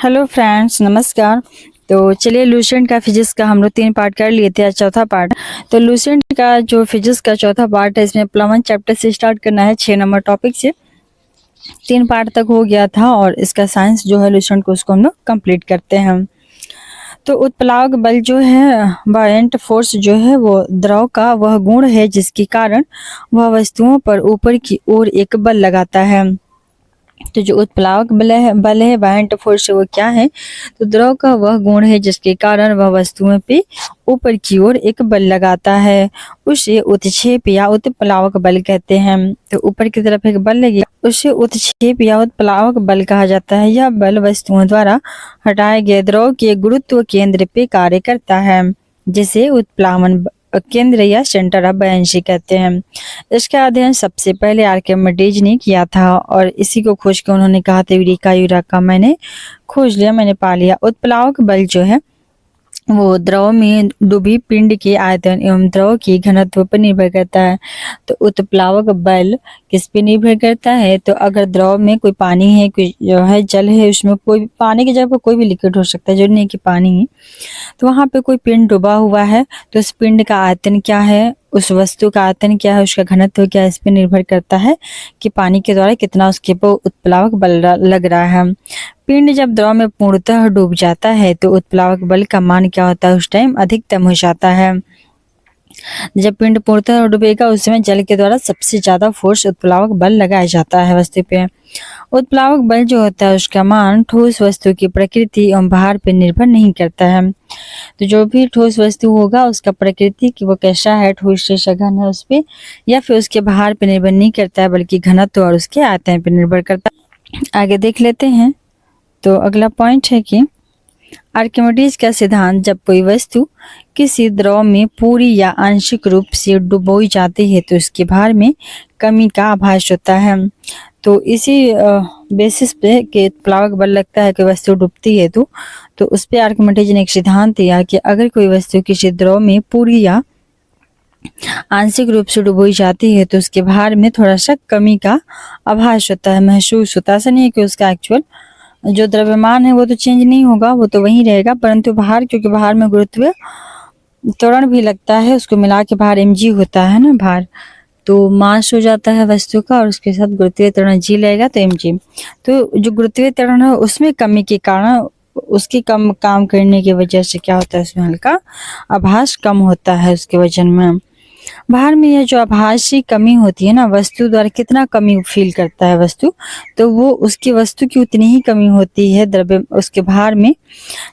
Hello friends, नमस्कार। तो चलिए, लूसेंट का फिजिक्स का हम लोग 3 पार्ट कर लिए थे, आज चौथा पार्ट। तो लूसेंट का जो फिजिक्स का चौथा पार्ट है, इसमें प्लवन चैप्टर से स्टार्ट करना है, 6 नंबर टॉपिक से। 3 पार्ट तक हो गया था और इसका साइंस जो है लूसेंट को, उसको हम लोग कंप्लीट करते हैं। तो उत्प्लावक बल जो है, बायंट फोर्स जो है, वो द्रव का वह गुण है जिसके कारण वह वस्तुओं पर ऊपर की ओर एक बल लगाता है। तो जो उत्प्लावक बल है बायंट फोर्स, वो क्या है? तो द्रव का वह गुण है जिसके कारण वह वस्तुओं पे ऊपर की ओर एक बल लगाता है, उसे उत्क्षेप या उत्प्लावक बल कहते हैं। तो ऊपर की तरफ एक बल लगे, उसे उत्क्षेप या उत्प्लावक बल कहा जाता है। यह बल वस्तुओं द्वारा हटाए गए द्रव के गुरुत्व केंद्र पे कार्य करता है, जिसे उत्प्लावन केंद्र या सेंटर ऑफ बायन्सी कहते हैं। इसका अध्ययन सबसे पहले आर्किमिडीज ने किया था और इसी को खोज के उन्होंने कहा था, यूरेका यूरेका, मैंने खोज लिया, मैंने पा लिया। उत्प्लावक बल जो है वो द्रव में डूबी पिंड के आयतन एवं द्रव की घनत्व पर निर्भर करता है। तो उत्प्लावक बल किस पे निर्भर करता है? तो अगर द्रव में कोई पानी है, कोई जो है जल है, उसमें कोई पानी की जगह पर कोई भी लिक्विड हो सकता है, जरूरी नहीं कि पानी है। तो वहां पे कोई पिंड डूबा हुआ है, तो उस पिंड का आयतन क्या है, उस वस्तु का आयतन क्या है, उसका घनत्व क्या है, इस पे निर्भर करता है कि पानी के द्वारा कितना उसके ऊपर उत्प्लावक बल लग रहा है। पिंड जब द्रव में पूर्णतः डूब जाता है तो उत्प्लावक बल का मान क्या होता है? उस टाइम अधिकतम हो जाता है। जब पिंड पूर्णतः डूबेगा उस समय जल के द्वारा सबसे ज्यादा फोर्स उत्प्लावक बल लगाया जाता है वस्तु पे। उत्प्लावक बल जो होता है उसका मान ठोस वस्तु की प्रकृति एवं भार पर निर्भर नहीं करता है। तो जो भी ठोस वस्तु होगा उसका प्रकृति कि वो कैसा है, ठोस से सघन है, उस पे या फिर उसके भार पर निर्भर नहीं करता है, बल्कि घनत्व और उसके आयतन पर निर्भर करता है। आगे देख लेते हैं। तो अगला पॉइंट है कि आर्किमिडीज का सिद्धांत, जब कोई वस्तु किसी द्रव में पूरी या आंशिक रूप से डुबोई जाती है तो उसके भार में कमी का आभास होता है। तो इसी बेसिस पे कि उत्प्लावक बल लगता है कि वस्तु डूबती है, तो उस पे आर्किमिडीज ने एक सिद्धांत दिया कि अगर कोई वस्तु किसी द्रव में पूरी या आंशिक रूप से डुबोई जाती है तो उसके भार में थोड़ा सा कमी का आभास होता है, महसूस होता है। ऐसा नहीं है कि उसका एक्चुअल जो द्रव्यमान है वो तो चेंज नहीं होगा, वो तो वही रहेगा, परंतु भार, क्योंकि भार में गुरुत्व त्वरण भी लगता है, उसको मिला के भार mg होता है ना, भार तो मास हो जाता है वस्तु का और उसके साथ गुरुत्वीय त्वरण g लगेगा तो mg। तो जो गुरुत्वीय त्वरण है उसमें कमी के कारण, उसकी कम काम करने की वजह से क्या होता है, उसमें हल्का आभास कम होता है उसके वजन में। भार में यह जो आभासी कमी होती है ना, वस्तु द्वारा कितना कमी फील करता है वस्तु, तो वो उसकी वस्तु की उतनी ही कमी होती है द्रव्य उसके भार में,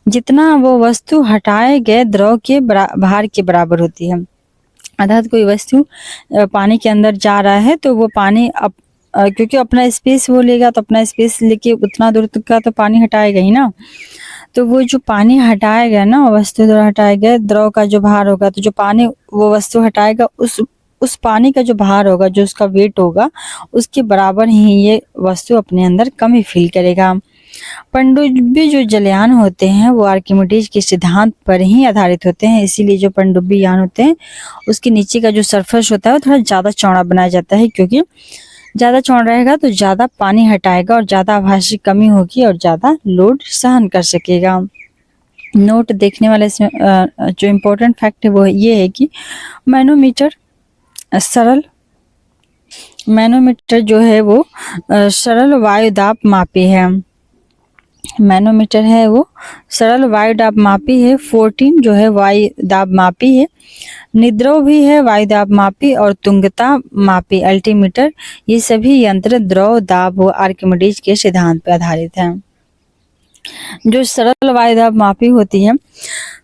जितना वो वस्तु हटाए गए द्रव के भार के बराबर होती है। अर्थात कोई वस्तु पानी के अंदर जा रहा है तो वो पानी क्योंकि अपना स्पेस वो लेगा, तो अपना स्पेस लेके उतना दूर तक का तो पानी हटाएगा ही ना। तो वो जो पानी हटाएगा ना, वस्तु द्वारा हटाए गए द्रव का जो भार होगा, तो जो पानी वो वस्तु हटाएगा उस पानी का जो भार होगा, जो उसका वेट होगा, उसके बराबर ही ये वस्तु अपने अंदर कमी फील करेगा। पनडुब्बी जो जलयान होते हैं वो आर्किमिडीज के सिद्धांत पर ही आधारित होते हैं, इसीलिए जो पनडुब्बी यान होते हैं उसके नीचे का जो सरफेस होता है वो थोड़ा ज्यादा चौड़ा बनाया जाता है, क्योंकि ज्यादा चौड़ा रहेगा तो ज्यादा पानी हटाएगा और ज्यादा आभासी कमी होगी और ज्यादा लोड सहन कर सकेगा। नोट देखने वाले इसमें जो इम्पोर्टेंट फैक्ट है वो ये है कि मैनोमीटर जो है वो सरल वायु दाब मापी है। मैनोमीटर है वो सरल वायु दाब मापी है। 14 जो है वायु दाब मापी है। निद्रव भी है वायु दाब मापी, और तुंगता मापी अल्टीमीटर, ये सभी यंत्र द्रव दाब व आर्किमिडीज के सिद्धांत पर आधारित हैं। जो सरल वायु दाब मापी होती है,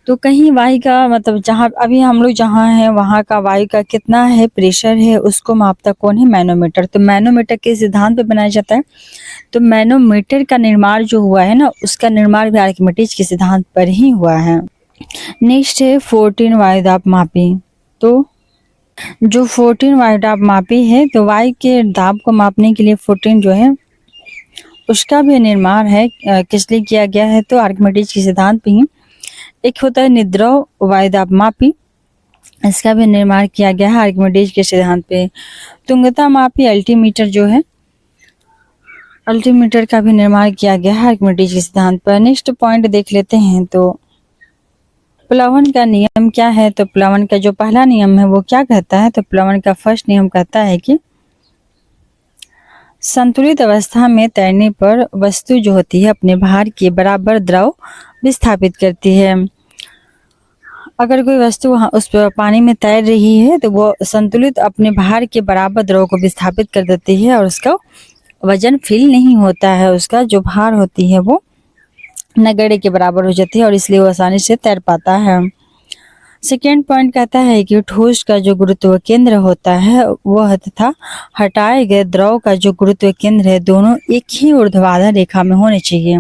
तो कहीं वायु का मतलब जहाँ अभी हम लोग जहाँ हैं वहाँ का वायु का कितना है प्रेशर है, उसको मापता कौन है? मैनोमीटर। तो मैनोमीटर के सिद्धांत पे बनाया जाता है। तो मैनोमीटर का निर्माण जो हुआ है ना, उसका निर्माण भी आर्किमिडीज के सिद्धांत पर ही हुआ है। नेक्स्ट है 14 वायु दाब मापी। तो जो 14 वायु दाब मापी है, तो वायु के दाब को मापने के लिए 14 जो है उसका भी निर्माण है किस लिए किया गया है? तो आर्किमिडीज के सिद्धांत पे ही। एक होता है निद्रव वायु दाब मापी, इसका भी निर्माण किया गया है आर्किमिडीज के सिद्धांत पे। तुंगता मापी अल्टीमीटर जो है अल्टीमीटर का भी निर्माण किया गया है आर्किमिडीज के सिद्धांत पर। नेक्स्ट पॉइंट देख लेते हैं। तो प्लवन का नियम क्या है? तो प्लवन का जो पहला नियम है वो क्या कहता है? तो प्लवन का फर्स्ट नियम कहता है कि संतुलित अवस्था में तैरने पर वस्तु जो होती है अपने भार के बराबर द्रव विस्थापित करती है। अगर कोई वस्तु वहाँ उस पानी में तैर रही है तो वो संतुलित अपने भार के बराबर द्रव को विस्थापित कर देती है और उसका वजन फील नहीं होता है, उसका जो भार होती है वो नगण्य के बराबर हो जाती है और इसलिए वो आसानी से तैर पाता है। सेकेंड पॉइंट कहता है कि ठोस का जो गुरुत्व केंद्र होता है वह तथा हटाए गए द्रव का जो गुरुत्व केंद्र है दोनों एक ही ऊर्ध्वाधर रेखा में होने चाहिए।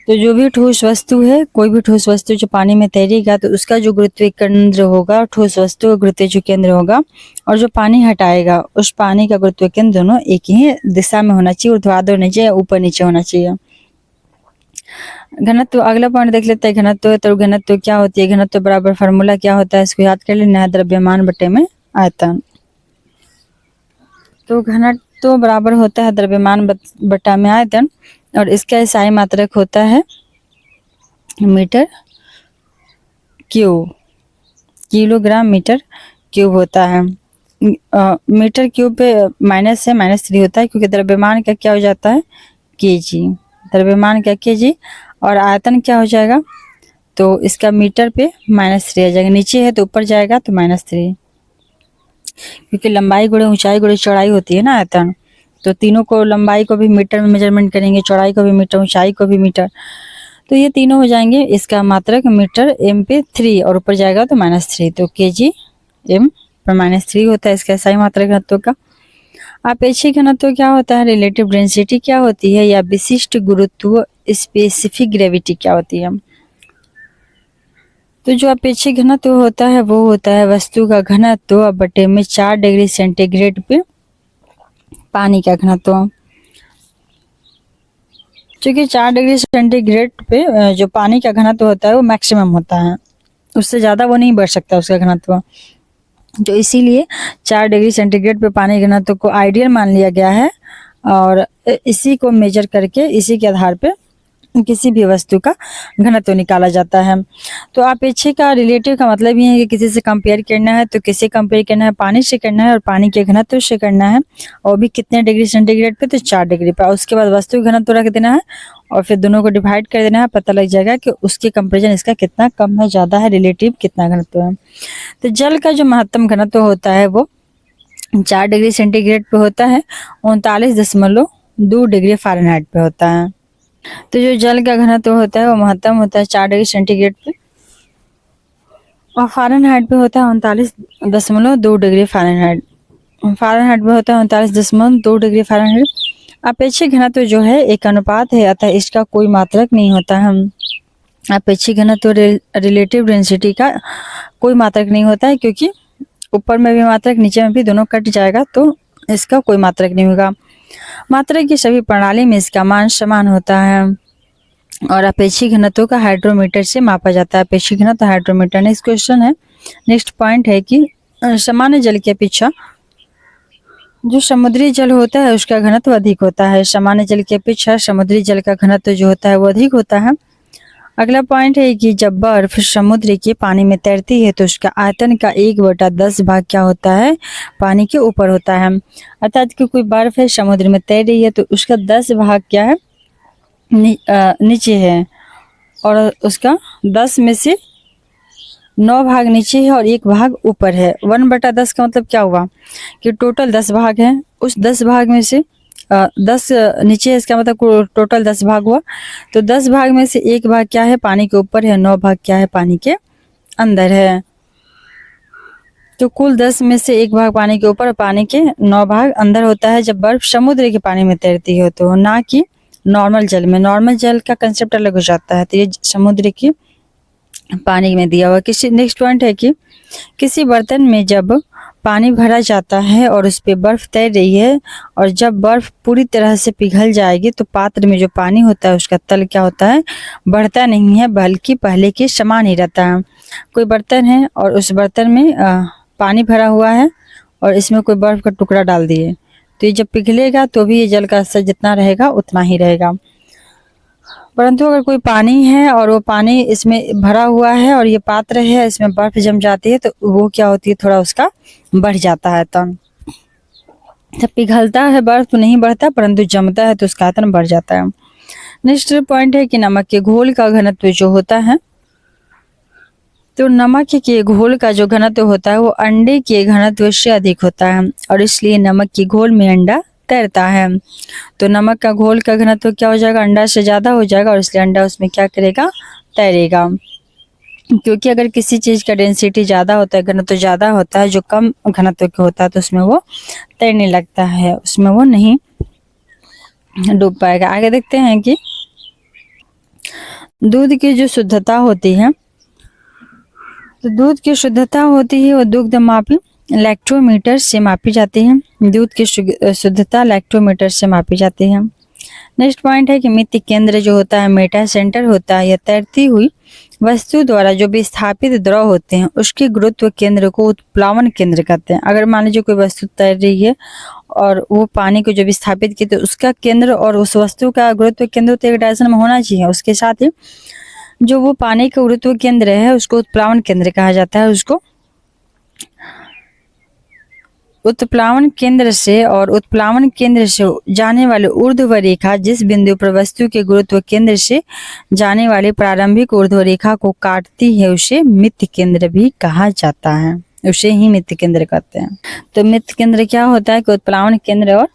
तो जो भी ठोस वस्तु है, कोई भी ठोस वस्तु जो पानी में तैरेगा तो उसका जो गुरुत्व केंद्र होगा, ठोस वस्तु का गुरुत्व जो केंद्र होगा और जो पानी हटाएगा उस पानी का गुरुत्व केंद्र दोनों एक ही दिशा में होना चाहिए, ऊर्ध्वाधर होना चाहिए, ऊपर नीचे होना चाहिए। घनत्व, अगला पॉइंट देख लेते हैं घनत्व। तो घनत्व क्या होती है? घनत्व बराबर फार्मूला क्या होता है इसको याद कर लेना है, द्रव्यमान बटे में आयतन। तो घनत्व बराबर होता है द्रव्यमान बटा में आयतन और इसका इकाई मात्रक होता है metre cube, kilogram metre cube होता है। मीटर क्यूब पे माइनस है, -3 होता है क्योंकि द्रव्यमान का क्या हो जाता है? केजी। द्रव्यमान का केजी और आयतन क्या हो जाएगा? तो इसका मीटर पे -3 आ जाएगा, नीचे है तो ऊपर जाएगा तो -3, क्योंकि लंबाई गुणे ऊंचाई गुणे चौड़ाई होती है ना आयतन। तो तीनों को, लंबाई को भी मीटर में मेजरमेंट करेंगे, चौड़ाई को भी मीटर, ऊंचाई को भी मीटर, तो ये तीनों हो जाएंगे। इसका मात्रक मीटर m पे 3 और ऊपर जाएगा तो -3, तो केजी m पर -3 होता है इसका सही मात्रक घनत्व का। आपेक्षिक घनत्व क्या होता है? रिलेटिव डेंसिटी क्या होती है या विशिष्ट गुरुत्व स्पेसिफिक ग्रेविटी क्या होती है? तो जो अपेक्षिक घनत्व होता है वो होता है वस्तु का घनत्व बटे में 4 डिग्री सेंटीग्रेड पे पानी का घनत्व। क्योंकि 4 डिग्री सेंटीग्रेड पे जो पानी का घनत्व होता है वो मैक्सिमम होता है, उससे ज़्यादा वो नहीं बढ़ सकता उसका घनत्व। तो इसीलिए 4 डिग्री सेंटीग्रेड पे पानी घनत्व को आइडियल मान लिया गया है और इसी को मेजर करके इसी के आधार पे किसी भी वस्तु का घनत्व निकाला जाता है। तो अपेक्षिक का रिलेटिव का मतलब ये है कि किसी से कंपेयर करना है तो किससे कंपेयर करना है? पानी से करना है और पानी के घनत्व से करना है, और भी कितने डिग्री सेंटीग्रेड पे? तो 4 डिग्री पे। उसके बाद वस्तु घनत्व रख देना है और फिर दोनों को डिवाइड कर देना है, पता लग जाएगा कि उसके कंपेरिजन इसका कितना कम है, ज़्यादा है, रिलेटिव कितना घनत्व है। तो जल का जो महत्तम घनत्व होता है वो 4 डिग्री सेंटीग्रेड पे होता है, 39.2 डिग्री फ़ारेनहाइट पे होता है। तो जो जल का घनत्व होता है वो महत्तम होता है 4 डिग्री सेंटीग्रेड पे और फ़ारेनहाइट पे होता है 39.2 डिग्री फ़ारेनहाइट। फ़ारेनहाइट पे होता है 39.2 डिग्री फ़ारेनहाइट। अपेक्षिक घनत्व जो है एक अनुपात है, अतः इसका कोई मात्रक नहीं होता है। अपेक्षिक घनत्व रिलेटिव डेंसिटी का कोई मात्रक नहीं होता है, क्योंकि ऊपर में भी मात्रक नीचे में भी दोनों कट जाएगा तो इसका कोई मात्रक नहीं होगा। मात्रक की सभी प्रणाली में इसका मान समान होता है और अपेक्षिक घनत्व का हाइड्रोमीटर से मापा जाता है। अपेक्षिक घनत्व हाइड्रोमीटर। नेक्स्ट क्वेश्चन है, नेक्स्ट पॉइंट है कि सामान्य जल की अपेक्षा जो समुद्री जल होता है उसका घनत्व अधिक होता है। सामान्य जल की अपेक्षा समुद्री जल का घनत्व जो होता है वो अधिक होता है। अगला पॉइंट है कि जब बर्फ समुद्र के पानी में तैरती है तो उसका आयतन का 1/10 भाग क्या होता है? पानी के ऊपर होता है। अर्थात कि कोई बर्फ है समुद्र में तैर रही है तो उसका 10 भाग क्या है? नीचे है और उसका 10 में से 9 भाग नीचे है और 1 भाग ऊपर है। 1/10 का मतलब क्या हुआ कि टोटल 10 भाग है, उस 10 भाग में से 10 नीचे है, इसका मतलब टोटल 10 भाग हुआ। तो 10 भाग में से 1 भाग क्या है? पानी के ऊपर है, 9 भाग क्या है? पानी के अंदर है। तो कुल 10 में से 1 भाग पानी के ऊपर और पानी के 9 भाग अंदर होता है जब बर्फ समुद्र के पानी में तैरती हो, तो ना कि नॉर्मल जल में। नॉर्मल जल का कंसेप्ट अलग हो जाता है, तो ये समुद्र की पानी में दिया हुआ। किसी नेक्स्ट पॉइंट है कि किसी बर्तन में जब पानी भरा जाता है और उस पर बर्फ तैर रही है और जब बर्फ पूरी तरह से पिघल जाएगी तो पात्र में जो पानी होता है उसका तल क्या होता है? बढ़ता नहीं है बल्कि पहले के समान ही रहता है। कोई बर्तन है और उस बर्तन में पानी भरा हुआ है और इसमें कोई बर्फ का टुकड़ा डाल दिए तो ये जब पिघलेगा तो भी ये जल का स्तर जितना रहेगा उतना ही रहेगा। परंतु अगर कोई पानी है और वो पानी इसमें भरा हुआ है और ये पात्र है, इसमें बर्फ जम जाती है तो वो क्या होती है, थोड़ा उसका बढ़ जाता है आयतन। जब पिघलता है बर्फ तो नहीं बढ़ता, परंतु जमता है तो उसका आयतन बढ़ जाता है। नेक्स्ट पॉइंट है कि नमक के घोल का घनत्व जो होता है, तो नमक के घोल का जो घनत्व होता है वो अंडे के घनत्व से अधिक होता है और इसलिए नमक के घोल में अंडा तैरता है। तो नमक का घोल का घनत्व क्या हो जाएगा, अंडा से ज़्यादा हो जाएगा और इसलिए अंडा उसमें क्या करेगा, तैरेगा। क्योंकि अगर किसी चीज़ का डेंसिटी ज़्यादा होता है, घनत्व ज़्यादा होता है, जो कम घनत्व का होता है तो उसमें वो तैरने लगता है, उसमें वो नहीं डूब पाएगा। आगे देखते हैं कि दूध की जो शुद्धता होती है, तो दूध की शुद्धता होती है वो दुग्ध मापी लैक्टोमीटर से मापी जाती है। दूध की शुद्धता लैक्टोमीटर से मापी जाती है। नेक्स्ट पॉइंट है कि मित्त केंद्र जो होता है, मेटा सेंटर होता है, या तैरती हुई वस्तु द्वारा जो विस्थापित द्रव होते हैं उसके गुरुत्व केंद्र को उत्प्लावन केंद्र कहते हैं। अगर मान लीजिए कोई वस्तु तैर रही है और वो पानी को जो विस्थापित की, तो उसका केंद्र और उस वस्तु का गुरुत्व केंद्र तो एक डायरेक्शन में होना चाहिए। उसके साथ ही जो वो पानी का गुरुत्व केंद्र है उसको उत्प्लावन केंद्र कहा जाता है। उसको उत्प्लावन केंद्र से और उत्प्लावन केंद्र से जाने वाले ऊर्ध्व रेखा जिस बिंदु पर वस्तु के गुरुत्व केंद्र से जाने वाली प्रारंभिक ऊर्ध्व रेखा को काटती है उसे मित्त केंद्र भी कहा जाता है, उसे ही मित्त केंद्र कहते हैं। तो मित्त केंद्र क्या होता है कि उत्प्लावन केंद्र और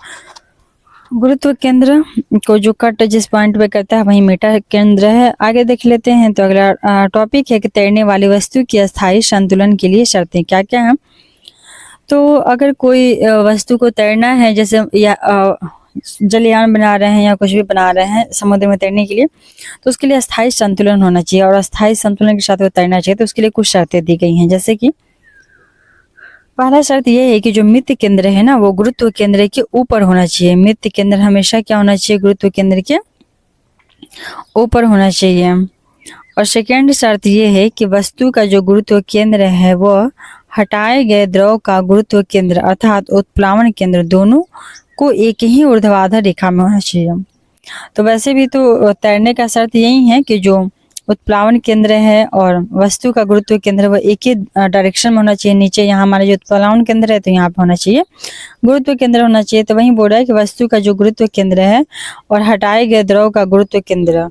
गुरुत्व केंद्र को जो कट जिस पॉइंट पे करता है वही मेटा केंद्र है। आगे देख लेते हैं। तो अगला टॉपिक है कि तैरने वाली वस्तु की अस्थायी संतुलन के लिए शर्तें क्या क्या हैं। तो अगर कोई वस्तु को तैरना है, जैसे या जलयान बना रहे हैं या कुछ भी बना रहे हैं समुद्र में तैरने के लिए, तो उसके लिए अस्थायी संतुलन होना चाहिए और अस्थायी संतुलन के साथ वो तैरना चाहिए। तो उसके लिए कुछ शर्तें दी गई हैं, जैसे कि पहला शर्त यह है कि जो मित्त केंद्र है ना वो गुरुत्व केंद्र के ऊपर होना चाहिए। मित्त केंद्र हमेशा क्या होना चाहिए, गुरुत्व केंद्र के ऊपर होना चाहिए। और सेकेंड शर्त यह है कि वस्तु का जो गुरुत्व केंद्र है वह हटाए गए द्रव का गुरुत्व केंद्र अर्थात उत्प्लावन केंद्र दोनों को एक ही ऊर्ध्वाधर रेखा में होना चाहिए। तो वैसे भी तो तैरने का शर्त यही है कि जो उत्प्लावन केंद्र है और वस्तु का गुरुत्व केंद्र वह एक ही डायरेक्शन में होना चाहिए। नीचे यहाँ हमारा जो उत्प्लावन केंद्र है तो यहाँ पे होना चाहिए गुरुत्व केंद्र होना चाहिए। तो वही बोल रहा है कि वस्तु का जो गुरुत्व केंद्र है और हटाए गए द्रव का गुरुत्व केंद्र,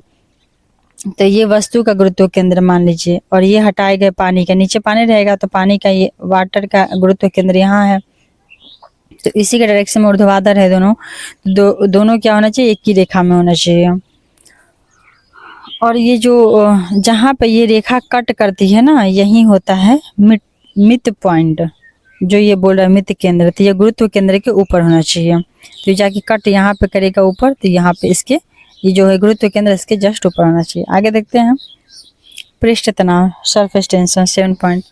तो ये वस्तु का गुरुत्व केंद्र मान लीजिए और ये हटाए गए पानी का, नीचे पानी रहेगा तो पानी का ये वाटर का गुरुत्व केंद्र यहाँ है, तो इसी के डायरेक्शन में ऊर्ध्वाधर है दोनों। दोनों क्या होना चाहिए, एक ही रेखा में होना चाहिए। और ये जो जहाँ पे ये रेखा कट करती है ना, यही होता है मिड पॉइंट, जो ये बोल रहा है मित्त केंद्र, तो ये गुरुत्व केंद्र के ऊपर होना चाहिए। तो जाके कट यहाँ पे करेगा ऊपर, तो यहाँ पे इसके ये जो है गुरुत्व केंद्र इसके जस्ट ऊपर होना चाहिए। आगे देखते हैं पृष्ठ तनाव, सरफेस टेंशन 7 पॉइंट।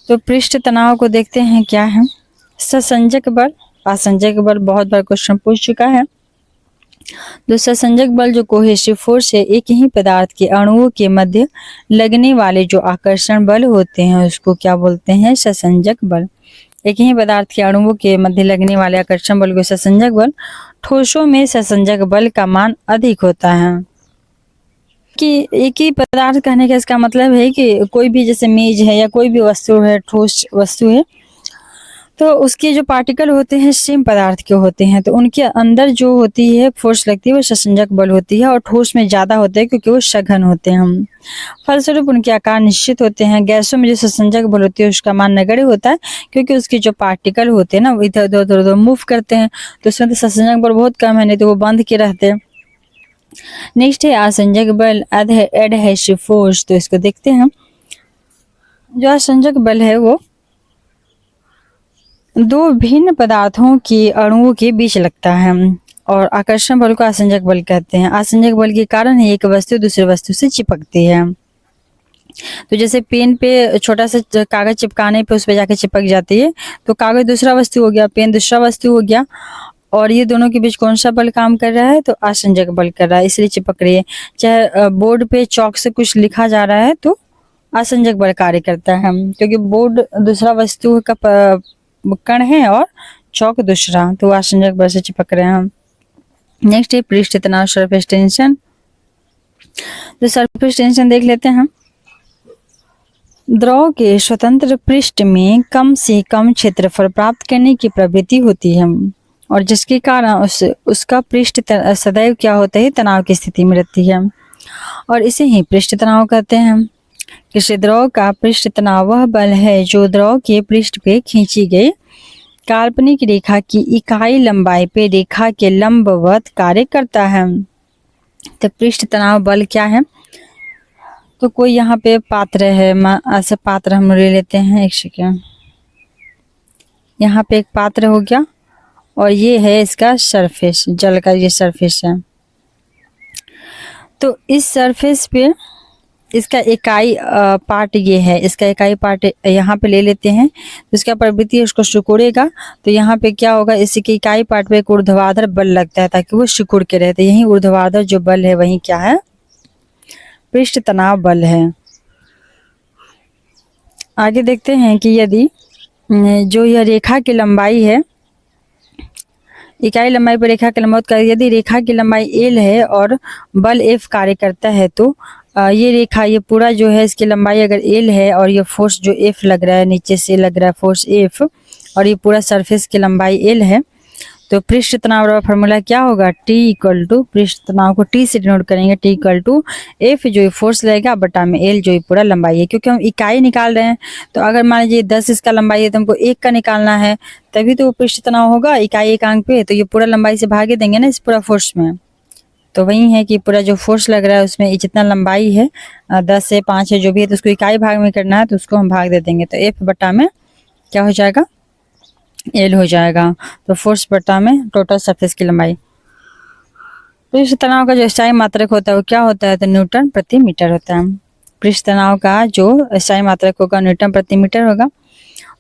तो पृष्ठ तनाव को देखते हैं क्या है। ससंजक बल, असंजक बल बहुत बार क्वेश्चन पूछ चुका है। तो ससंजक बल जो कोहेसिव फोर्स है, एक ही पदार्थ के अणुओं के मध्य लगने वाले जो आकर्षण बल होते हैं उसको क्या बोलते हैं, ससंजक बल। एक ही पदार्थ के अणुओं के मध्य लगने वाले आकर्षण बल को ससंजक बल। ठोसों में ससंजक बल का मान अधिक होता है। कि एक ही पदार्थ कहने का इसका मतलब है कि कोई भी जैसे मेज है या कोई भी वस्तु है, ठोस वस्तु है, तो उसके जो पार्टिकल होते हैं सेम पदार्थ के होते हैं, तो उनके अंदर जो होती है फोर्स लगती है वो ससंजक बल होती है और ठोस में ज़्यादा होते हैं क्योंकि वो सघन होते हैं। फलस्वरूप उनके आकार निश्चित होते हैं। गैसों में जो ससंजक बल होती है उसका मान नगण्य होता है क्योंकि उसके जो पार्टिकल होते हैं ना वो इधर उधर मूव करते हैं, तो उसमें तो ससंजक बल बहुत कम है, नहीं तो वो बंध के रहते हैं। नेक्स्ट है आसंजक बल, एडहेसिव फोर्स। तो इसको देखते हैं। जो आसंजक बल है वो दो भिन्न पदार्थों के अणुओं के बीच लगता है और आकर्षण बल को आसंजक बल कहते हैं। आसंजक बल के कारण ही एक वस्तु दूसरे वस्तु से चिपकती है। तो जैसे पेन पे छोटा सा कागज चिपकाने पे उस पे जाके चिपक जाती है, तो कागज दूसरा वस्तु हो गया, पेन दूसरा वस्तु हो गया, और ये दोनों के बीच कौन सा बल काम कर रहा है, तो आसंजक बल कर रहा है, इसलिए चिपक रही है। चाहे बोर्ड पे चौक से कुछ लिखा जा रहा है तो आसंजक बल कार्य करता है, क्योंकि बोर्ड दूसरा वस्तु का कण है और चौक दूसरा, तो आसंजक बल से चिपक रहे हैं। नेक्स्ट है पृष्ठ तनाव सरफेस टेंशन। तो सरफेस टेंशन देख लेते हैं। द्रव के स्वतंत्र पृष्ठ में कम से कम क्षेत्रफल प्राप्त करने की प्रवृत्ति होती है और जिसके कारण उसका पृष्ठ सदैव क्या होता है, तनाव की स्थिति में रहती है और इसे ही पृष्ठ तनाव कहते हैं। किसी द्रव का पृष्ठ तनाव वह बल है जो द्रव के पृष्ठ पे खींची गई काल्पनिक रेखा की इकाई लंबाई पे रेखा के लंबवत कार्य करता है। तो पृष्ठ तनाव बल क्या है? तो कोई यहाँ पे पात्र है, ऐसे पात्र हम ले लेते हैं, एक सेकेंड। यहाँ पे एक पात्र हो गया और ये है इसका सरफेस, जल का ये सरफेस है। तो इस सरफेस पे इसका इकाई पार्ट ये है, इसका इकाई पार्ट यहाँ पे ले लेते हैं। तो इसका प्रवृत्ति उसको सिकुड़ेगा, तो यहाँ पे क्या होगा, इसके इकाई पार्ट पे एक ऊर्ध्वाधर बल लगता है ताकि वो सिकुड़ के रहते। यही ऊर्ध्वाधर जो बल है वही क्या है, पृष्ठ तनाव बल है। आगे देखते हैं कि यदि जो यह रेखा की लंबाई है, इकाई लंबाई पर रेखा की लंबाई का, यदि रेखा की लंबाई L है और बल F कार्य करता है तो ये रेखा, ये पूरा जो है इसकी लंबाई अगर L है और ये फोर्स जो F लग रहा है, नीचे से लग रहा है फोर्स F और ये पूरा सरफेस की लंबाई L है, तो पृष्ठ तनाव का फॉर्मूला क्या होगा, T इक्वल टू, पृष्ठ तनाव को T से डिनोट करेंगे, T इक्वल टू F जो फोर्स लगेगा बटा में L जो पूरा लंबाई है। क्योंकि हम इकाई निकाल रहे हैं, तो अगर मान लीजिए 10 इसका लंबाई है तो हमको 1 का निकालना है, तभी तो वो पृष्ठ तनाव होगा इकाई एकांक पे। तो ये पूरा लंबाई से भागे देंगे ना इस पूरा फोर्स में। तो वही है कि पूरा जो फोर्स लग रहा है उसमें जितना लंबाई है 10 से 5 है जो भी है, तो उसको इकाई भाग में करना है, तो उसको हम भाग दे देंगे। तो F बटा में क्या हो जाएगा, L हो जाएगा। तो फोर्स बटा में टोटल सरफेस की लंबाई। पृष्ठ तनाव का जो स्थायी मात्रक होता है वो क्या होता है, तो न्यूटन प्रति मीटर होता है। पृष्ठ तनाव का जो स्थायी मात्रक होगा न्यूटन प्रति मीटर होगा।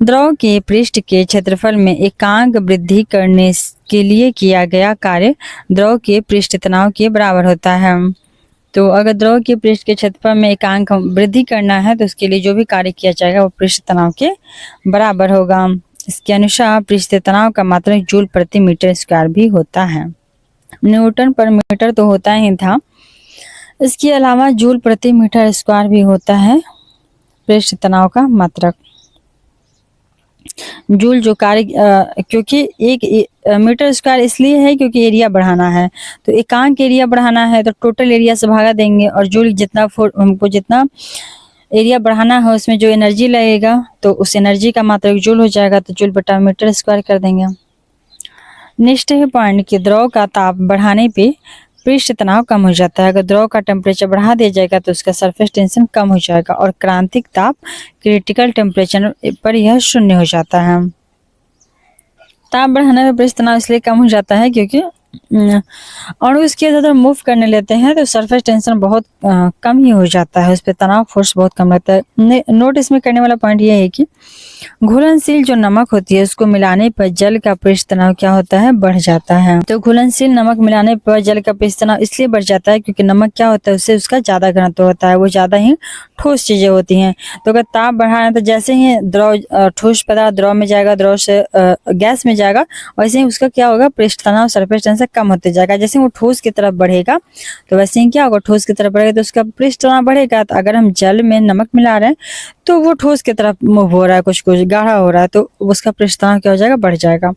द्रव के पृष्ठ के क्षेत्रफल में एकांक वृद्धि करने के लिए किया गया कार्य द्रव के पृष्ठ तनाव के बराबर होता है। तो अगर द्रव के पृष्ठ के क्षेत्रफल में एकांक वृद्धि करना है तो उसके लिए जो भी कार्य किया जाएगा वो पृष्ठ तनाव के बराबर होगा। इसके अनुसार पृष्ठ तनाव का मात्रक जूल प्रति मीटर स्क्वायर भी होता है। न्यूटन पर मीटर तो होता ही था, इसके अलावा जूल प्रति मीटर स्क्वायर भी होता है पृष्ठ तनाव का मात्रक। जूल जो कार्य, क्योंकि एक मीटर स्क्वायर इसलिए है क्योंकि एरिया बढ़ाना है, तो एकांक एरिया बढ़ाना है तो टोटल एरिया से भागा देंगे और जूल जितना हमको जितना एरिया बढ़ाना है उसमें जो एनर्जी लगेगा तो उस एनर्जी का मात्रक जूल हो जाएगा, तो जूल बटा मीटर स्क्वायर कर देंगे। नेक्स्ट है पॉइंट कि द्रव का ताप बढ़ाने पे पृष्ठ तनाव कम हो जाता है। अगर द्रव का टेम्परेचर बढ़ा दिया जाएगा तो उसका सरफेस टेंशन कम हो जाएगा और क्रांतिक ताप क्रिटिकल टेम्परेचर पर यह शून्य हो जाता है। ताप बढ़ाने में पृष्ठ तनाव इसलिए कम हो जाता है क्योंकि अणु इसके ज़्यादा मूव करने लेते हैं तो सरफेस टेंशन बहुत कम ही हो जाता है, उस पर तनाव फोर्स बहुत कम लगता है। नोट इसमें करने वाला पॉइंट ये है कि घुलनशील जो नमक होती है उसको मिलाने पर जल का पृष्ठ तनाव क्या होता है, बढ़ जाता है। तो घुलनशील नमक मिलाने पर जल का पृष्ठ तनाव इसलिए बढ़ जाता है क्योंकि नमक क्या होता है, उससे उसका ज्यादा घनत्व होता है, वो ज्यादा ही ठोस चीजें होती हैं। तो अगर ताप बढ़ाना तो जैसे ही द्रव ठोस पदार्थ द्रव में जाएगा, द्रव से गैस में जाएगा, वैसे ही उसका क्या होगा, पृष्ठ तनाव सरफेस टेंशन कम होते जाएगा। जैसे वो ठोस की तरफ बढ़ेगा तो वैसे ही क्या होगा, ठोस की तरफ बढ़ेगा तो उसका पृष्ठ तनाव बढ़ेगा। तो अगर हम जल में नमक मिला रहे हैं तो वो ठोस की तरफ मूव हो रहा है, कुछ कुछ गाढ़ा हो रहा है, तो उसका पृष्ठ तनाव क्या हो जाएगा, बढ़ जाएगा।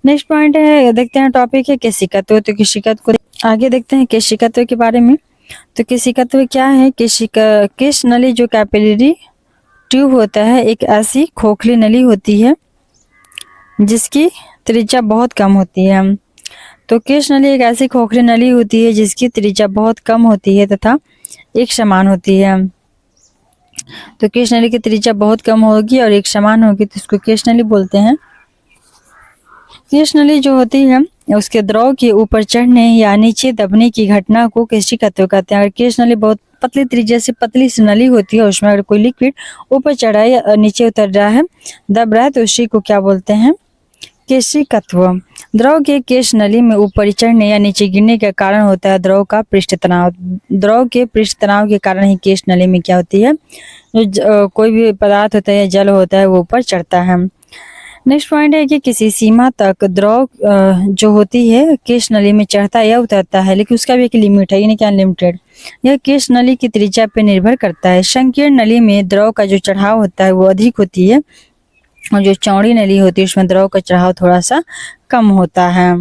नेक्स्ट पॉइंट है, देखते हैं टॉपिक है केशिकत्व। तो केशिकत्व को आगे देखते हैं केशिकत्व के बारे में। तो केशिकत्व क्या है, केश नली जो कैपिलरी ट्यूब होता है एक ऐसी खोखली नली होती है जिसकी त्रिज्या बहुत कम होती है। तो केश नली एक ऐसी खोखली नली होती है जिसकी त्रिज्या बहुत कम होती है तथा एक समान होती है। तो केश नली की त्रिज्या बहुत कम होगी और एक समान होगी तो इसको केश नली बोलते हैं। केश नली जो होती है उसके द्रव के ऊपर चढ़ने या नीचे दबने की घटना को केशिकत्व कहते हैं। अगर केश नली बहुत पतली त्रिज्या से पतली सी नली होती है, उसमें अगर कोई लिक्विड ऊपर चढ़ा है या नीचे उतर रहा है, दब रहा है, तो उसी को क्या बोलते हैं, केशिकत्व। द्रव के केश नली में ऊपर चढ़ने या नीचे गिरने का कारण होता है द्रव का पृष्ठ तनाव। द्रव के पृष्ठ तनाव के कारण ही केश नली में क्या होती है, जो कोई भी पदार्थ होता है, जल होता है, वो ऊपर चढ़ता है। नेक्स्ट पॉइंट है कि किसी सीमा तक द्रव जो होती है केश नली में चढ़ता या उतरता है, लेकिन उसका भी एक लिमिट है, यानी कि अनलिमिटेड। यह केश नली की त्रिज्या पर निर्भर करता है। संकीर्ण नली में द्रव का जो चढ़ाव होता है वो अधिक होती है, और जो चौड़ी नली होती है उसमें द्रव का चढ़ाव थोड़ा सा कम होता है।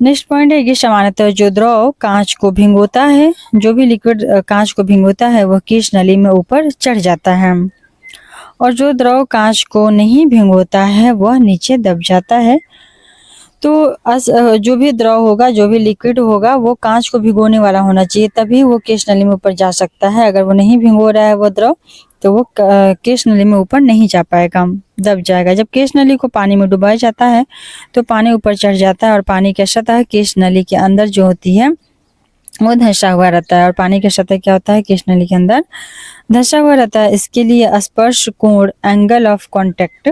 नेक्स्ट पॉइंट है कि सामान्यतः जो द्रव कांच को भिगोता है, जो भी लिक्विड कांच को भिगोता है वह केश नली में ऊपर चढ़ जाता है, और जो द्रव कांच को नहीं भिगोता है वह नीचे दब जाता है। तो जो भी द्रव होगा, जो भी लिक्विड होगा वो कांच को भिगोने वाला होना चाहिए, तभी वो केश नली में ऊपर जा सकता है। अगर वो नहीं भिगो रहा है वो द्रव, तो वो केश नली में ऊपर नहीं जा पाएगा, दब जाएगा। जब केश नली को पानी में डुबाया जाता है तो पानी ऊपर चढ़ जाता है, और पानी की सतह केश नली के अंदर जो होती है वो धंसा हुआ रहता है। और पानी की सतह क्या होता है, केश नली के अंदर धंसा हुआ रहता है। इसके लिए स्पर्श कोण, एंगल ऑफ कांटेक्ट,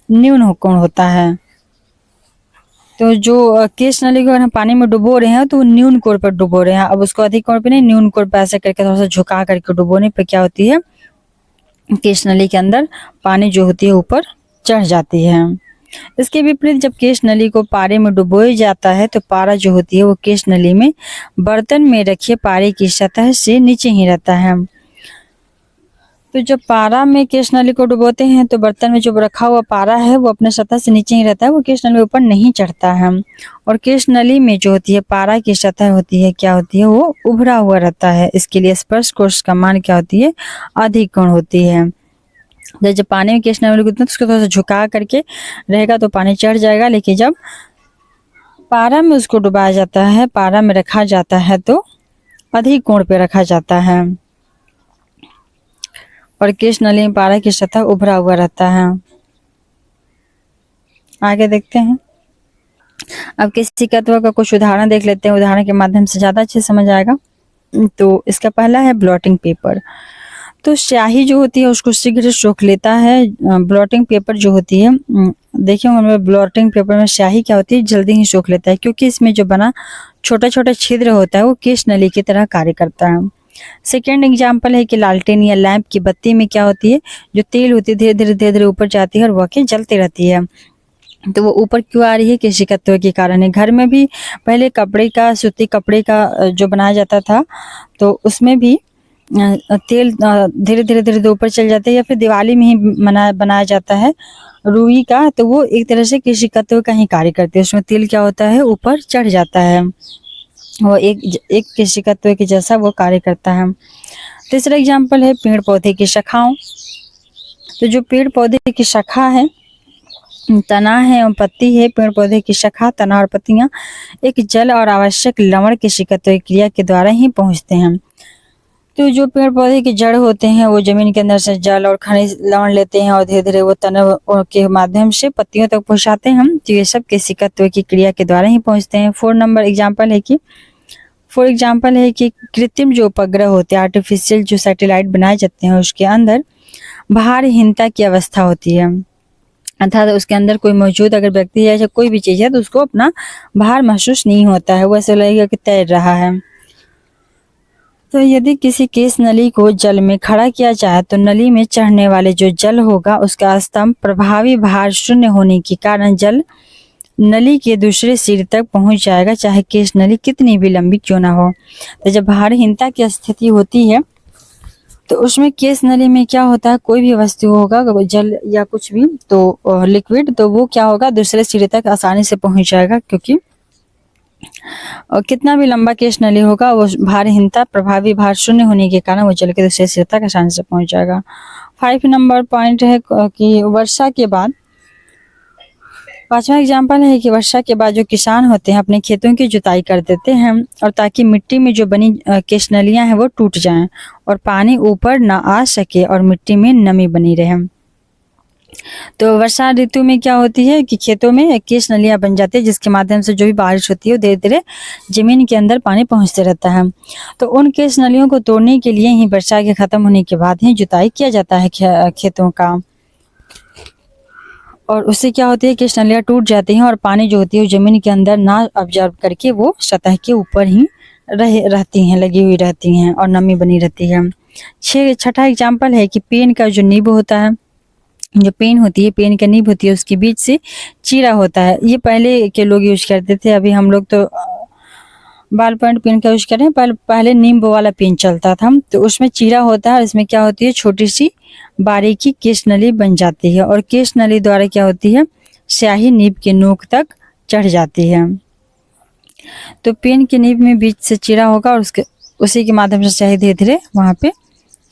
न्यून कोण होता है। तो जो केश नली को अगर हम पानी में डुबो रहे हैं तो वो न्यून कोण पर डुबो रहे हैं। अब उसको अधिक कोण पे नहीं, न्यून कोण पे ऐसे करके थोड़ा सा झुका करके डुबोने पे क्या होती है, केश नली के अंदर पानी जो होती है ऊपर चढ़ जाती है। इसके विपरीत जब केश नली को पारे में डुबोया जाता है तो पारा जो होती है वो केश नली में बर्तन में रखे पारे की सतह से नीचे ही रहता है। तो जब पारा में केश नली को डुबोते हैं तो बर्तन में जो रखा हुआ पारा है वो अपने सतह से नीचे ही रहता है, वो केश नली ऊपर नहीं चढ़ता है। और केश नली में जो होती है पारा की सतह होती है, क्या होती है, वो उभरा हुआ रहता है। इसके लिए स्पर्श कोण का मान क्या होती है, अधिक कोण होती है। जब पानी में केश नली तो उसको थोड़ा सा झुका करके रहेगा तो पानी चढ़ जाएगा, लेकिन जब पारा में उसको डुबाया जाता है, पारा में रखा जाता है तो अधिक कोण पे रखा जाता है, और केश नली में पारा की सतह उभरा हुआ रहता है। आगे देखते हैं। अब किसी तत्व का कुछ उदाहरण देख लेते हैं, उदाहरण के माध्यम से ज्यादा अच्छे समझ आएगा। तो इसका पहला है ब्लॉटिंग पेपर। तो स्याही जो होती है उसको शीघ्र सोख लेता है। ब्लॉटिंग पेपर जो होती है, देखिए हमें ब्लॉटिंग पेपर में स्याही क्या होती है, जल्दी ही सोख लेता है, क्योंकि इसमें जो बना छोटा छोटा छिद्र होता है वो केश नली की तरह कार्य करता है। सेकेंड एग्जाम्पल है कि लालटेन या लैंप की बत्ती में क्या होती है, जो तेल होती है धीरे धीरे ऊपर जाती है और वह के जलती रहती है। तो वो ऊपर क्यों आ रही है, किसी तत्व के कारण है। घर में भी पहले कपड़े का, सूती कपड़े का जो बनाया जाता था तो उसमें भी तेल धीरे धीरे ऊपर चल जाते हैं, या फिर दिवाली में ही बनाया जाता है रुई का, तो वो एक तरह से किसी तत्व का ही कार्य करती है। उसमें तेल क्या होता है, ऊपर चढ़ जाता है, वो एक किसी तत्व के जैसा वो कार्य करता है। तीसरा एग्जाम्पल है पेड़ पौधे की शाखाओं। तो जो पेड़ पौधे की शाखा है, तना है और पत्ती है, पेड़ पौधे की शाखा, तना और पत्तियां एक जल और आवश्यक लवण किसी तत्व क्रिया के द्वारा ही पहुंचते हैं। तो जो पेड़ पौधे के जड़ होते हैं वो जमीन के अंदर से जल और खनिज लवण लेते हैं और धीरे धीरे वो तनों के माध्यम से पत्तियों तक पहुंचाते हैं। तो ये सब किसी तत्व की क्रिया के द्वारा ही पहुंचते हैं। फोर एग्जाम्पल है कि कृत्रिम जो उपग्रह होते हैं, आर्टिफिशियल जो सैटेलाइट बनाए जाते हैं, उसके अंदर भारहीनता की अवस्था होती है, अर्थात उसके अंदर कोई मौजूद अगर व्यक्ति है या कोई भी चीज है तो उसको अपना भार महसूस नहीं होता है, वो ऐसा लगेगा कि तैर रहा है। तो यदि किसी केश नली को जल में खड़ा किया जाए तो नली में चढ़ने वाले जो जल होगा उसका स्तंभ प्रभावी भार शून्य होने के कारण जल नली के दूसरे सिरे तक पहुंच जाएगा, चाहे केश नली कितनी भी लंबी क्यों ना हो। तो जब भारहीनता की स्थिति होती है तो उसमें केश नली में क्या होता है, कोई भी वस्तु होगा, जल या कुछ भी तो लिक्विड, तो वो क्या होगा, दूसरे सिरे तक आसानी से पहुंच जाएगा, क्योंकि और कितना भी लंबा केश नली होगा वो भारहीनता प्रभावी भार शून्य होने के कारण वो जल के दूसरे सिरे तक आसानी से पहुंच जाएगा। 5 नंबर पॉइंट है कि वर्षा के बाद, पांचवा एग्जाम्पल है कि वर्षा के बाद जो किसान होते हैं अपने खेतों की जुताई कर देते हैं, और ताकि मिट्टी में जो बनी केश नलियां हैं वो टूट जाएं और पानी ऊपर ना आ सके और मिट्टी में नमी बनी रहे। तो वर्षा ऋतु में क्या होती है कि खेतों में केश नलियां बन जाती है, जिसके माध्यम से जो भी बारिश होती है धीरे धीरे जमीन के अंदर पानी पहुंचते रहता है। तो उन केश नलियों को तोड़ने के लिए ही वर्षा के खत्म होने के बाद ही जुताई किया जाता है खेतों का, और उससे क्या होती है, केश नलियां टूट जाती हैं और पानी जो होती है जमीन के अंदर ना ऑब्जर्व करके वो सतह के ऊपर ही रहती हैं, लगी हुई रहती हैं और नमी बनी रहती है। छठा एग्जाम्पल है कि पेन का जो नींब होता है जो पेन होती है, पेन का नीब होती है, उसके बीच से चीरा होता है। ये पहले के लोग यूज करते थे, अभी हम लोग तो बॉल पॉइंट पेन का यूज कर रहे हैं। पहले नींब वाला पेन चलता था, तो उसमें चीरा होता है। इसमें क्या होती है, छोटी सी बारीकी केश नली बन जाती है और केश नली द्वारा क्या होती है, स्याही नीब के नोक तक चढ़ जाती है। तो पेन के नीब में बीच से चीरा होगा और उसके उसी के माध्यम से स्याही धीरे धीरे वहां पे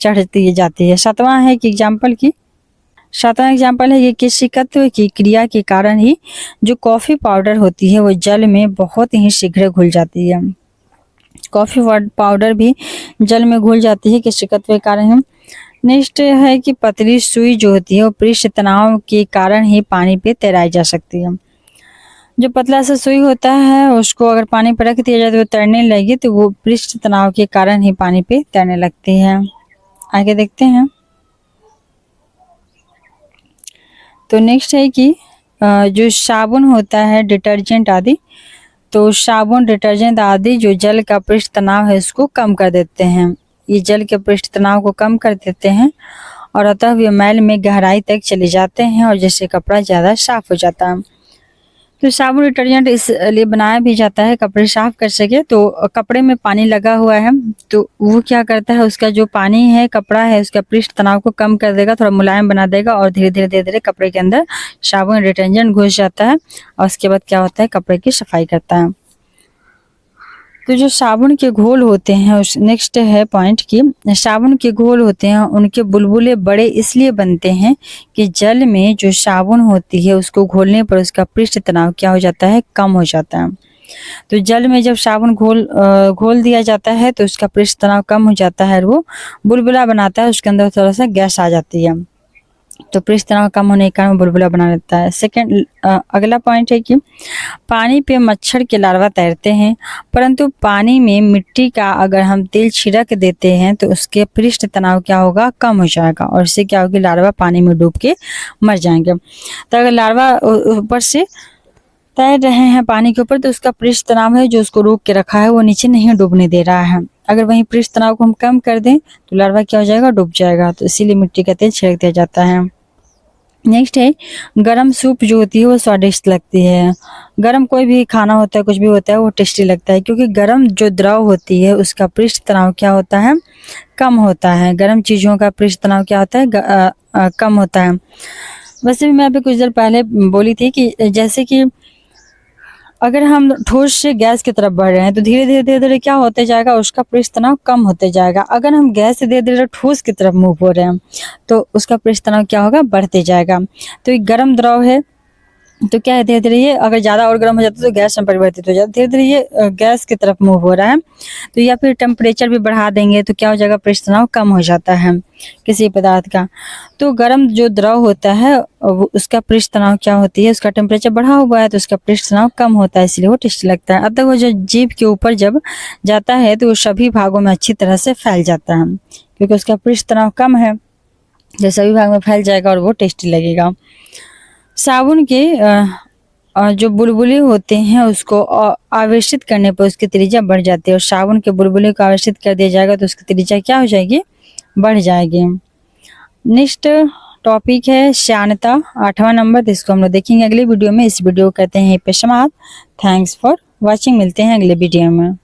चढ़ती जाती है। सातवां है कि एग्जाम्पल है ये केशिकत्व की क्रिया के कारण ही जो कॉफी पाउडर होती है वो जल में बहुत ही शीघ्र घुल जाती है। कॉफी पाउडर भी जल में घुल जाती है केशिकत्व के कारण ही। नेक्स्ट है कि पतली सुई जो होती है वो पृष्ठ तनाव के कारण ही पानी पे तैराई जा सकती है। जो पतला सा सुई होता है उसको अगर पानी पर रख दिया जाए तो वो तैरने लगेगी, तो वो पृष्ठ तनाव के कारण ही पानी पे तैरने लगती है। आगे देखते हैं। तो नेक्स्ट है कि जो साबुन होता है, डिटर्जेंट आदि, तो साबुन डिटर्जेंट आदि जो जल का पृष्ठ तनाव है इसको कम कर देते हैं। ये जल के पृष्ठ तनाव को कम कर देते हैं और अतः वे मैल में गहराई तक चले जाते हैं और जिससे कपड़ा ज़्यादा साफ हो जाता है। तो साबुन डिटर्जेंट इसलिए बनाया भी जाता है कपड़े साफ कर सके। तो कपड़े में पानी लगा हुआ है तो वो क्या करता है, उसका जो पानी है, कपड़ा है, उसका पृष्ठ तनाव को कम कर देगा, थोड़ा मुलायम बना देगा और धीरे धीरे कपड़े के अंदर साबुन डिटर्जेंट घुस जाता है और उसके बाद क्या होता है, कपड़े की सफाई करता है। तो जो साबुन के घोल होते हैं, उस नेक्स्ट है पॉइंट कि साबुन के घोल होते हैं उनके बुलबुले बड़े इसलिए बनते हैं कि जल में जो साबुन होती है उसको घोलने पर उसका पृष्ठ तनाव क्या हो जाता है, कम हो जाता है। तो जल में जब साबुन घोल दिया जाता है तो उसका पृष्ठ तनाव कम हो जाता है और वो बुलबुला बनाता है, उसके अंदर थोड़ा सा गैस आ जाती है, तो पृष्ठ तनाव कम होने के कारण बुलबुला बना लेता है। अगला पॉइंट है कि पानी पे मच्छर के लार्वा तैरते हैं, परंतु पानी में मिट्टी का अगर हम तेल छिड़क देते हैं तो उसके पृष्ठ तनाव क्या होगा, कम हो जाएगा और इससे क्या होगी, लार्वा पानी में डूब के मर जाएंगे। तो अगर लार्वा ऊपर से तैर रहे हैं पानी के ऊपर तो उसका पृष्ठ तनाव है जो उसको रोक के रखा है वो नीचे नहीं डूबने दे रहा है। अगर वहीं पृष्ठ तनाव को हम कम कर दें तो लार्वा क्या हो जाएगा, डूब जाएगा। तो इसीलिए मिट्टी का तेल छिड़क दिया जाता है। नेक्स्ट है गरम सूप जो होती है वो स्वादिष्ट लगती है। गरम कोई भी खाना होता है, कुछ भी होता है, वो टेस्टी लगता है क्योंकि गरम जो द्रव होती है उसका पृष्ठ तनाव क्या होता है, कम होता है। गरम चीज़ों का पृष्ठ तनाव क्या होता है, कम होता है। वैसे भी मैं अभी कुछ देर पहले बोली थी कि जैसे कि अगर हम ठोस से गैस की तरफ बढ़ रहे हैं तो धीरे धीरे क्या होते जाएगा, उसका पृष्ठ तनाव कम होते जाएगा। अगर हम गैस से धीरे धीरे ठोस की तरफ मूव हो रहे हैं तो उसका पृष्ठ तनाव क्या होगा, बढ़ते जाएगा। तो एक गर्म द्रव है तो क्या है, धीरे धीरे ये अगर ज़्यादा और गर्म हो जाता है तो गैस में परिवर्तित हो जाता है, धीरे धीरे ये गैस की तरफ मूव हो रहा है। तो या फिर टेम्परेचर भी बढ़ा देंगे तो क्या हो जाएगा, पृष्ठ तनाव कम हो जाता है किसी पदार्थ का। तो गर्म जो द्रव होता है उसका पृष्ठ तनाव क्या होती है, उसका टेम्परेचर बढ़ा हुआ है तो उसका पृष्ठ तनाव कम होता है, इसलिए वो टेस्टी लगता है। अतः वो जो जीभ के ऊपर जब जाता है तो वो सभी भागों में अच्छी तरह से फैल जाता है क्योंकि उसका पृष्ठ तनाव कम है, जो सभी भाग में फैल जाएगा और वो टेस्टी लगेगा। साबुन के जो बुलबुले होते हैं उसको आवेशित करने पर उसकी त्रिज्या बढ़ जाती है और साबुन के बुलबुले को आवेशित कर दिया जाएगा तो उसकी त्रिज्या क्या हो जाएगी, बढ़ जाएगी। नेक्स्ट टॉपिक है श्यानता, 8वां नंबर। इसको हम लोग देखेंगे अगले वीडियो में। इस वीडियो को कहते हैं पे समाप्त। Thanks for watching. मिलते हैं अगले वीडियो में।